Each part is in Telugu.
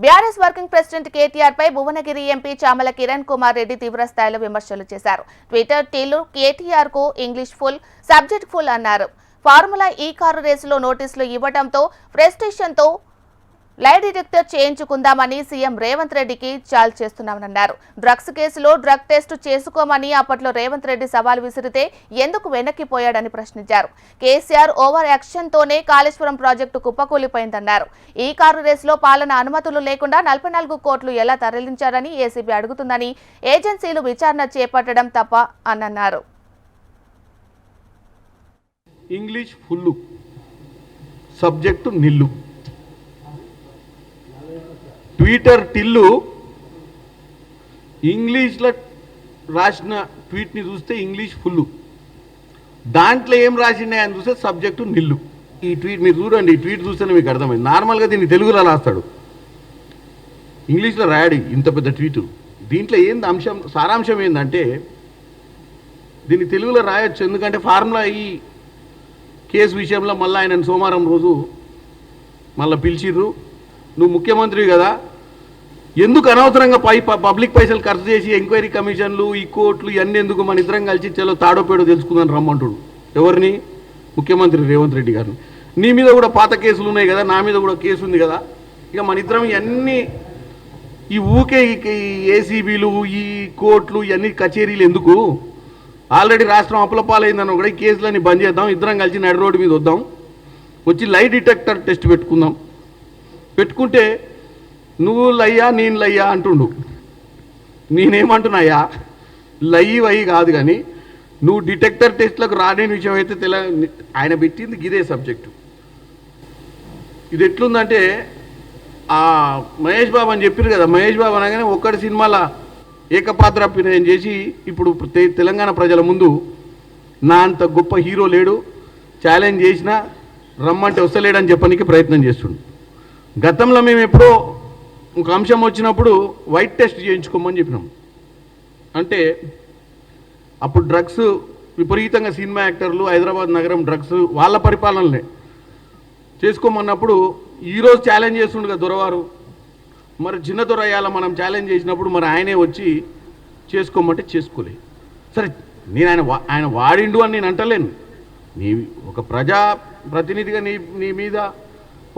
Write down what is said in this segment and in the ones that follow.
బీఆర్ఎస్ వర్కింగ్ ప్రెసిడెంట్ కేటీఆర్ పై భువనగిరి ఎంపీ చామల కిరణ్ కుమార్ రెడ్డి తీవ్ర స్థాయిలో విమర్శలు చేశారు. ట్విట్టర్ టీలు కేటీఆర్ కు ఇంగ్లీష్ ఫుల్, సబ్జెక్ట్ ఫుల్ అన్నారు. ఫార్ములా ఈ కారు రేసులో నోటీసులు ఇవ్వడంతో ఫ్రస్ట్రేషన్తో లై డిటెక్టర్ చేయించుకుందామని సీఎం రేవంత్ రెడ్డికి చాల్ చేస్తున్నామన్నారు. డ్రగ్స్ కేసులో డ్రగ్ టెస్ట్ చేసుకోమని అప్పట్లో రేవంత్ రెడ్డి సవాల్ విసిరితే ఎందుకు వెనక్కిపోయాడని ప్రశ్నించారు. కేసీఆర్ ఓవర్ యాక్షన్తోనే కాళేశ్వరం ప్రాజెక్టు కుప్పకూలిపోయిందన్నారు. ఈ కారు రేసులో పాలన అనుమతులు లేకుండా 44 కోట్లు ఎలా తరలించారని ఏసీబీ అడుగుతుందని, ఏజెన్సీలు విచారణ చేపట్టడం తప్ప అన్నారు. English full, subject nil. Twitter Tillu ఇంగ్లీష్లో రాసిన ట్వీట్ని చూస్తే ఇంగ్లీష్ ఫుల్లు, దాంట్లో ఏం రాసిండే అని చూస్తే సబ్జెక్టు నిల్లు. ఈ ట్వీట్ మీరు చూడండి, ఈ ట్వీట్ చూస్తేనే మీకు అర్థమైంది. నార్మల్గా దీన్ని తెలుగులో రాస్తాడు, ఇంగ్లీష్లో రాయడు ఇంత పెద్ద ట్వీటు. దీంట్లో ఏంది అంశం, సారాంశం ఏంటంటే దీన్ని తెలుగులో రాయొచ్చు, ఎందుకంటే ఫార్ములా ఈ కేసు విషయంలో మళ్ళీ ఆయన సోమవారం రోజు మళ్ళీ పిలిచిర్రు. నువ్వు ముఖ్యమంత్రి కదా, ఎందుకు అనవసరంగా పబ్లిక్ పైసలు ఖర్చు చేసి ఎంక్వైరీ కమిషన్లు, ఈ కోర్టులు ఇవన్నీ ఎందుకు, మన ఇద్దరం కలిసి చలో తాడోపేడో తెలుసుకుందని రమ్మంటుడు. ఎవరిని? ముఖ్యమంత్రి రేవంత్ రెడ్డి గారిని. నీ మీద కూడా పాత కేసులు ఉన్నాయి కదా, నా మీద కూడా కేసు ఉంది కదా, ఇక మన ఇద్దరం ఇవన్నీ ఈ ఊకే ఏసీబీలు, ఈ కోర్టులు, ఇవన్నీ కచేరీలు ఎందుకు? ఆల్రెడీ రాష్ట్రం అప్పులపాలైందని కూడా ఈ కేసులన్నీ బంద్ చేద్దాం, ఇద్దరం కలిసి నడి రోడ్డు మీద వద్దాం, వచ్చి లై డిటెక్టర్ టెస్ట్ పెట్టుకుందాం. పెట్టుకుంటే నువ్వు లయ్యా నేను లయ్యా అంటుండు. నేనేమంటున్నాయా, లయ్యి వయ్యి కాదు, కానీ నువ్వు డిటెక్టర్ టెస్ట్లకు రాలేని విషయం అయితే ఆయన పెట్టింది గిదే సబ్జెక్టు. ఇది ఎట్లుందంటే మహేష్ బాబు అని చెప్పారు కదా, మహేష్ బాబు అనగానే ఒక్కడి సినిమాలో ఏకపాత్ర అభినయం చేసి ఇప్పుడు తెలంగాణ ప్రజల ముందు నా అంత గొప్ప హీరో లేడు, ఛాలెంజ్ చేసినా రమ్మంటే వస్తలేడని చెప్పడానికి ప్రయత్నం చేస్తుండు. గతంలో మేము ఎప్పుడో ఒక అంశం వచ్చినప్పుడు వైట్ టెస్ట్ చేయించుకోమని చెప్పినాం. అంటే అప్పుడు డ్రగ్స్ విపరీతంగా సినిమా యాక్టర్లు, హైదరాబాద్ నగరం డ్రగ్స్ వాళ్ళ పరిపాలనలే చేసుకోమన్నప్పుడు ఈరోజు ఛాలెంజ్ చేస్తుండగా దొరవారు, మరి చిన్న దొర అయ్యాల మనం ఛాలెంజ్ చేసినప్పుడు మరి ఆయనే వచ్చి చేసుకోమంటే చేసుకోలే. సరే, నేను ఆయన వాడిండు అని నేను అంటలేను. నీ ఒక ప్రజా ప్రతినిధిగా నీ మీద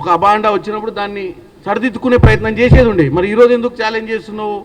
ఒక అబాండా వచ్చినప్పుడు దాన్ని సరిదిద్దుకునే ప్రయత్నం చేసేది ఉండే. మరి ఈరోజు ఎందుకు ఛాలెంజ్ చేస్తున్నావు?